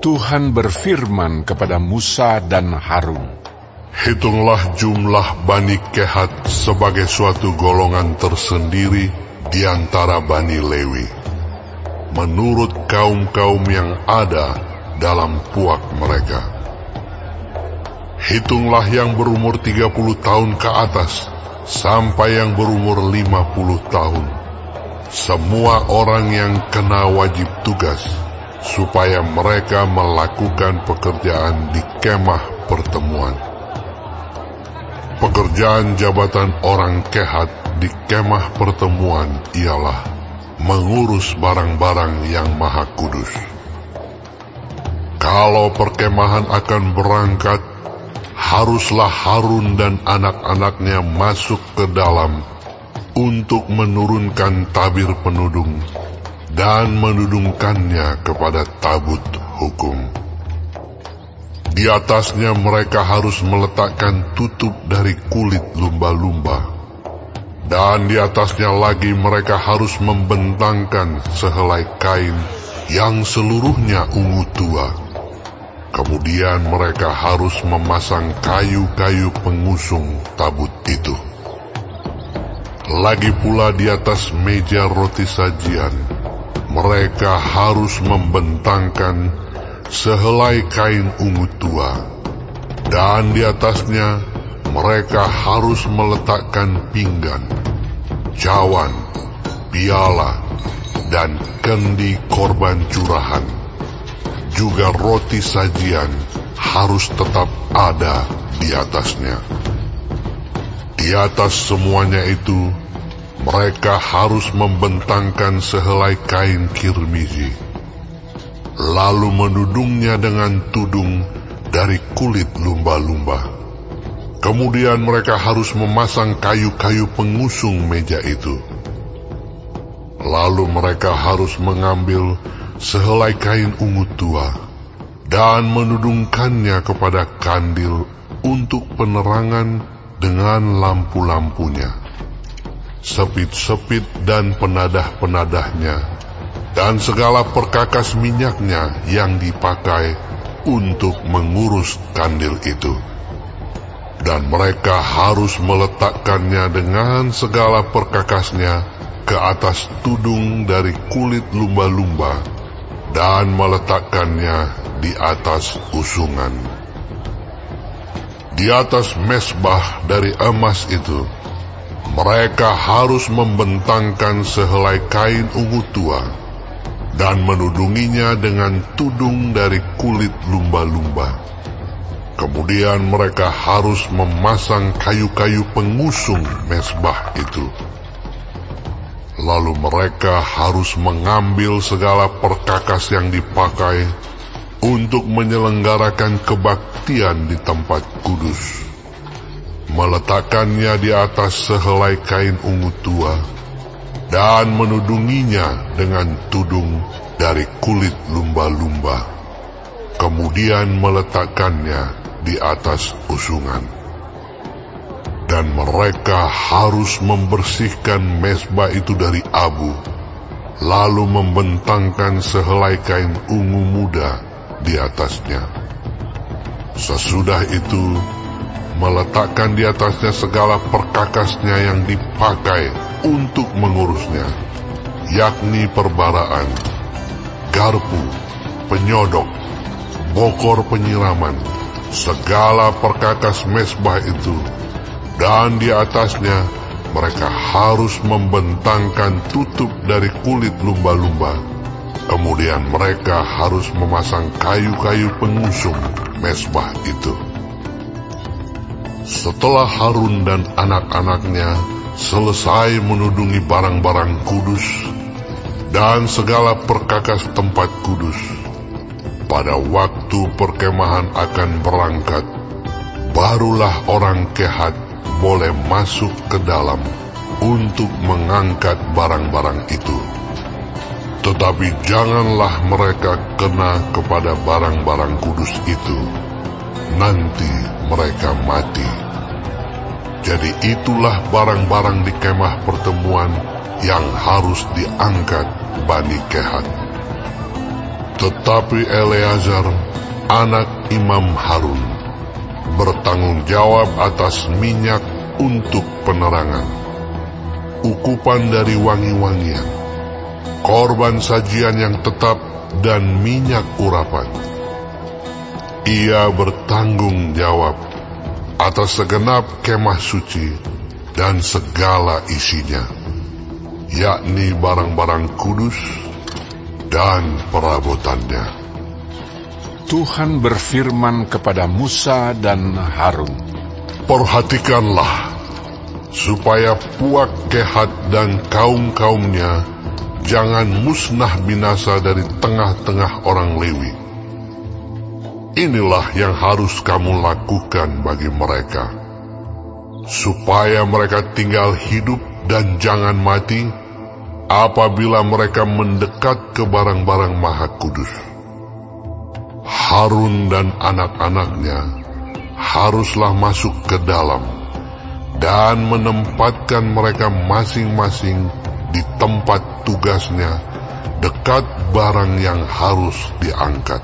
Tuhan berfirman kepada Musa dan Harun, "Hitunglah jumlah Bani Kehat sebagai suatu golongan tersendiri di antara Bani Lewi, menurut kaum-kaum yang ada dalam puak mereka. Hitunglah yang berumur 30 tahun ke atas, sampai yang berumur 50 tahun, semua orang yang kena wajib tugas, supaya mereka melakukan pekerjaan di kemah pertemuan. Pekerjaan jabatan orang Kehat di kemah pertemuan ialah mengurus barang-barang yang maha kudus. Kalau perkemahan akan berangkat, haruslah Harun dan anak-anaknya masuk ke dalam untuk menurunkan tabir penudung dan menudungkannya kepada tabut hukum. Di atasnya mereka harus meletakkan tutup dari kulit lumba-lumba, dan di atasnya lagi mereka harus membentangkan sehelai kain yang seluruhnya ungu tua. Kemudian mereka harus memasang kayu-kayu pengusung tabut itu. Lagi pula di atas meja roti sajian, mereka harus membentangkan sehelai kain ungu tua, dan di atasnya mereka harus meletakkan pinggan, cawan, piala, dan kendi korban curahan. Juga roti sajian harus tetap ada di atasnya. Di atas semuanya itu, mereka harus membentangkan sehelai kain kirmizi, lalu menudungnya dengan tudung dari kulit lumba-lumba. Kemudian mereka harus memasang kayu-kayu pengusung meja itu. Lalu mereka harus mengambil sehelai kain ungu tua dan menudungkannya kepada kandil untuk penerangan dengan lampu-lampunya, sepit-sepit dan penadah-penadahnya, dan segala perkakas minyaknya yang dipakai untuk mengurus kandil itu. Dan mereka harus meletakkannya dengan segala perkakasnya ke atas tudung dari kulit lumba-lumba dan meletakkannya di atas usungan. Di atas mezbah dari emas itu, mereka harus membentangkan sehelai kain ungu tua dan menudunginya dengan tudung dari kulit lumba-lumba. Kemudian mereka harus memasang kayu-kayu pengusung mezbah itu. Lalu mereka harus mengambil segala perkakas yang dipakai untuk menyelenggarakan kebaktian di tempat kudus, meletakkannya di atas sehelai kain ungu tua, dan menudunginya dengan tudung dari kulit lumba-lumba, kemudian meletakkannya di atas usungan. Dan mereka harus membersihkan mezbah itu dari abu, lalu membentangkan sehelai kain ungu muda di atasnya. Sesudah itu, meletakkan di atasnya segala perkakasnya yang dipakai untuk mengurusnya, yakni perbaraan, garpu, penyodok, bokor penyiraman, segala perkakas mezbah itu, dan di atasnya mereka harus membentangkan tutup dari kulit lumba-lumba. Kemudian mereka harus memasang kayu-kayu pengusung mezbah itu. Setelah Harun dan anak-anaknya selesai menudungi barang-barang kudus dan segala perkakas tempat kudus, pada waktu perkemahan akan berangkat, barulah orang Kehat boleh masuk ke dalam untuk mengangkat barang-barang itu. Tetapi janganlah mereka kena kepada barang-barang kudus itu, nanti mereka mati. Jadi itulah barang-barang di kemah pertemuan yang harus diangkat Bani Kehat. Tetapi Eleazar, anak Imam Harun, bertanggung jawab atas minyak untuk penerangan, ukupan dari wangi-wangian, korban sajian yang tetap, dan minyak urapan. Ia bertanggung jawab atas segenap kemah suci dan segala isinya, yakni barang-barang kudus dan perabotannya. Tuhan berfirman kepada Musa dan Harun, "Perhatikanlah, supaya Puak Kehat dan kaum-kaumnya jangan musnah binasa dari tengah-tengah orang Lewi. Inilah yang harus kamu lakukan bagi mereka, supaya mereka tinggal hidup dan jangan mati apabila mereka mendekat ke barang-barang maha kudus. Harun dan anak-anaknya haruslah masuk ke dalam dan menempatkan mereka masing-masing di tempat tugasnya dekat barang yang harus diangkat.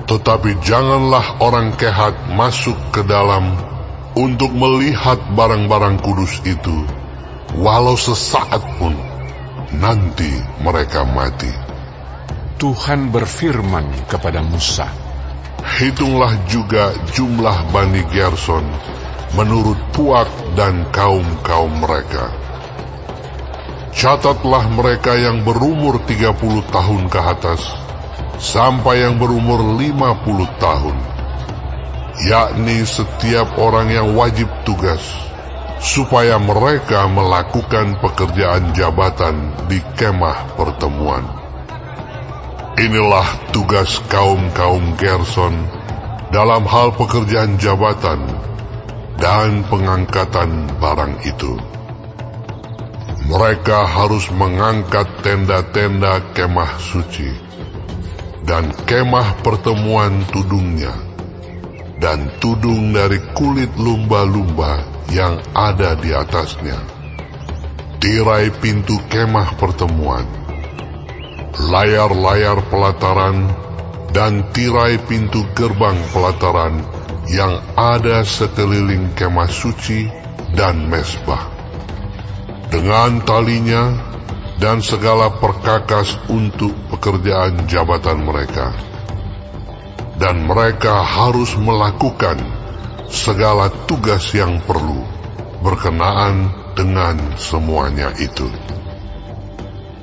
Tetapi janganlah orang Kehat masuk ke dalam untuk melihat barang-barang kudus itu, walau sesaat pun, nanti mereka mati." Tuhan berfirman kepada Musa, "Hitunglah juga jumlah Bani Gerson menurut Puak dan kaum-kaum mereka. Catatlah mereka yang berumur 30 tahun ke atas, sampai yang berumur 50 tahun, yakni setiap orang yang wajib tugas, supaya mereka melakukan pekerjaan jabatan di kemah pertemuan. Inilah tugas kaum-kaum Gerson dalam hal pekerjaan jabatan dan pengangkatan barang itu. Mereka harus mengangkat tenda-tenda kemah suci dan kemah pertemuan tudungnya, dan tudung dari kulit lumba-lumba yang ada di atasnya, tirai pintu kemah pertemuan, layar-layar pelataran, dan tirai pintu gerbang pelataran yang ada sekeliling kemah suci dan mezbah, dengan talinya dan segala perkakas untuk pekerjaan jabatan mereka. Dan mereka harus melakukan segala tugas yang perlu berkenaan dengan semuanya itu.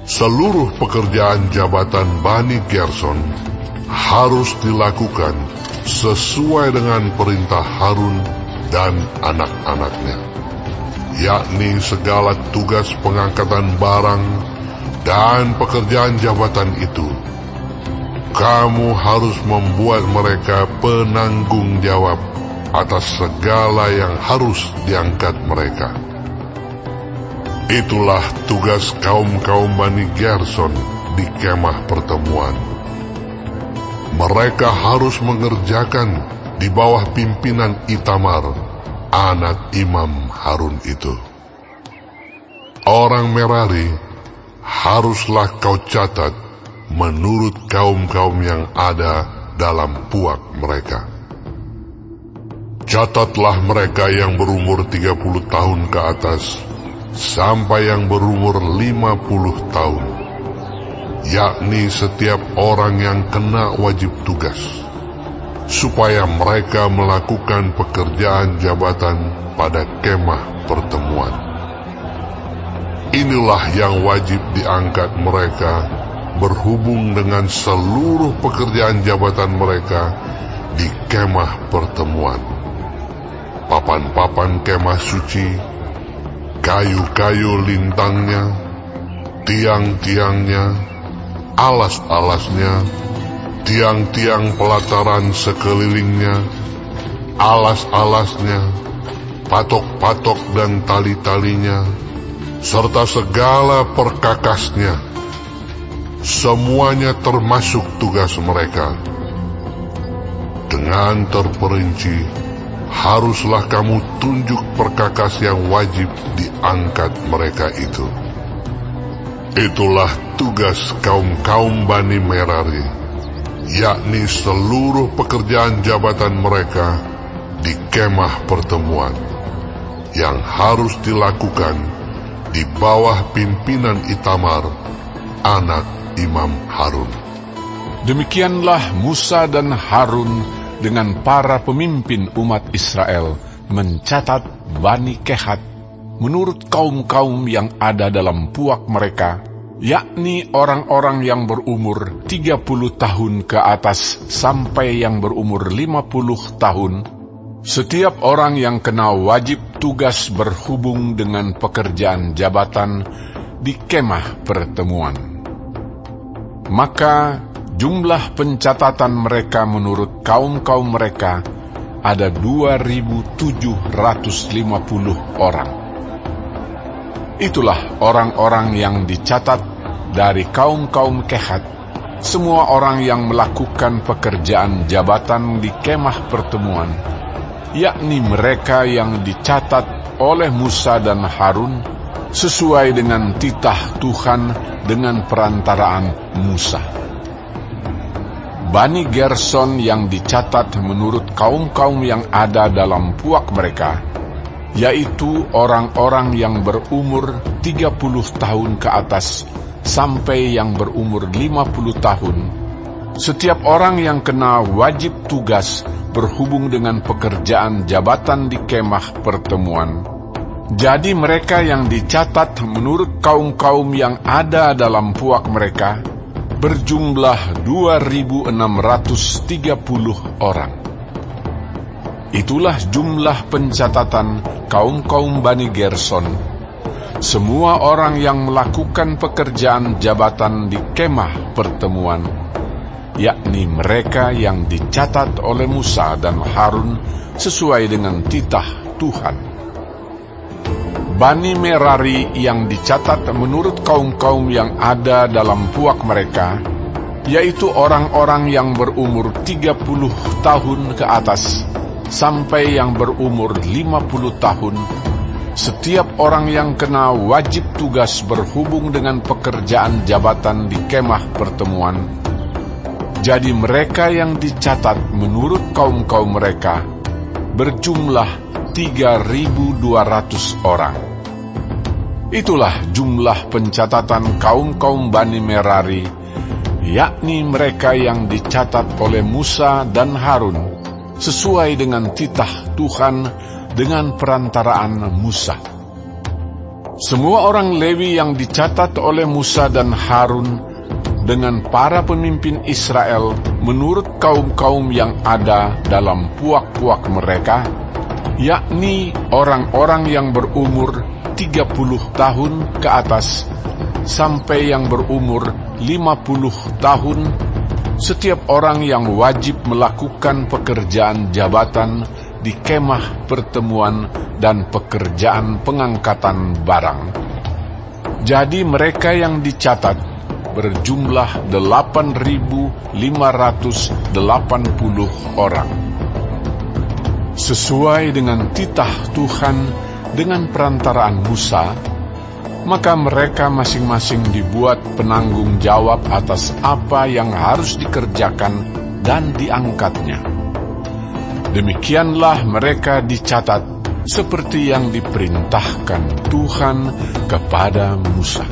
Seluruh pekerjaan jabatan Bani Gerson harus dilakukan sesuai dengan perintah Harun dan anak-anaknya, yakni segala tugas pengangkatan barang dan pekerjaan jabatan itu. Kamu harus membuat mereka penanggung jawab atas segala yang harus diangkat mereka. Itulah tugas kaum-kaum Bani Gerson di kemah pertemuan. Mereka harus mengerjakan di bawah pimpinan Itamar, anak Imam Harun itu. Orang Merari haruslah kau catat menurut kaum-kaum yang ada dalam puak mereka. Catatlah mereka yang berumur 30 tahun ke atas, sampai yang berumur 50 tahun, yakni setiap orang yang kena wajib tugas, supaya mereka melakukan pekerjaan jabatan pada kemah pertemuan. Inilah yang wajib diangkat mereka berhubung dengan seluruh pekerjaan jabatan mereka di kemah pertemuan: papan-papan kemah suci, kayu-kayu lintangnya, tiang-tiangnya, alas-alasnya, tiang-tiang pelataran sekelilingnya, alas-alasnya, patok-patok dan tali-talinya, serta segala perkakasnya. Semuanya termasuk tugas mereka. Dengan terperinci, haruslah kamu tunjuk perkakas yang wajib diangkat mereka itu. Itulah tugas kaum-kaum Bani Merari, yakni seluruh pekerjaan jabatan mereka di kemah pertemuan, yang harus dilakukan di bawah pimpinan Itamar, anak Imam Harun. Demikianlah Musa dan Harun dengan para pemimpin umat Israel mencatat Bani Kehat menurut kaum-kaum yang ada dalam puak mereka, yakni orang-orang yang berumur 30 tahun ke atas sampai yang berumur 50 tahun, setiap orang yang kena wajib tugas berhubung dengan pekerjaan jabatan di kemah pertemuan. Maka jumlah pencatatan mereka menurut kaum-kaum mereka ada 2.750 orang. Itulah orang-orang yang dicatat dari kaum-kaum Kehat, semua orang yang melakukan pekerjaan jabatan di kemah pertemuan, yakni mereka yang dicatat oleh Musa dan Harun sesuai dengan titah Tuhan dengan perantaraan Musa. Bani Gerson yang dicatat menurut kaum-kaum yang ada dalam puak mereka, yaitu orang-orang yang berumur 30 tahun ke atas sampai yang berumur 50 tahun, setiap orang yang kena wajib tugas berhubung dengan pekerjaan jabatan di kemah pertemuan. Jadi mereka yang dicatat menurut kaum-kaum yang ada dalam puak mereka berjumlah 2.630 orang. Itulah jumlah pencatatan kaum-kaum Bani Gerson, semua orang yang melakukan pekerjaan jabatan di kemah pertemuan, yakni mereka yang dicatat oleh Musa dan Harun sesuai dengan titah Tuhan. Bani Merari yang dicatat menurut kaum-kaum yang ada dalam puak mereka, yaitu orang-orang yang berumur 30 tahun ke atas sampai yang berumur 50 tahun, setiap orang yang kena wajib tugas berhubung dengan pekerjaan jabatan di kemah pertemuan. Jadi mereka yang dicatat menurut kaum-kaum mereka berjumlah 3.200 orang. Itulah jumlah pencatatan kaum-kaum Bani Merari, yakni mereka yang dicatat oleh Musa dan Harun sesuai dengan titah Tuhan dengan perantaraan Musa. Semua orang Lewi yang dicatat oleh Musa dan Harun dengan para pemimpin Israel menurut kaum-kaum yang ada dalam puak-puak mereka, yakni orang-orang yang berumur 30 tahun ke atas sampai yang berumur 50 tahun, setiap orang yang wajib melakukan pekerjaan jabatan di kemah pertemuan dan pekerjaan pengangkatan barang. Jadi mereka yang dicatat berjumlah 8.580 orang. Sesuai dengan titah Tuhan dengan perantaraan Musa, maka mereka masing-masing dibuat penanggung jawab atas apa yang harus dikerjakan dan diangkatnya. Demikianlah mereka dicatat seperti yang diperintahkan Tuhan kepada Musa.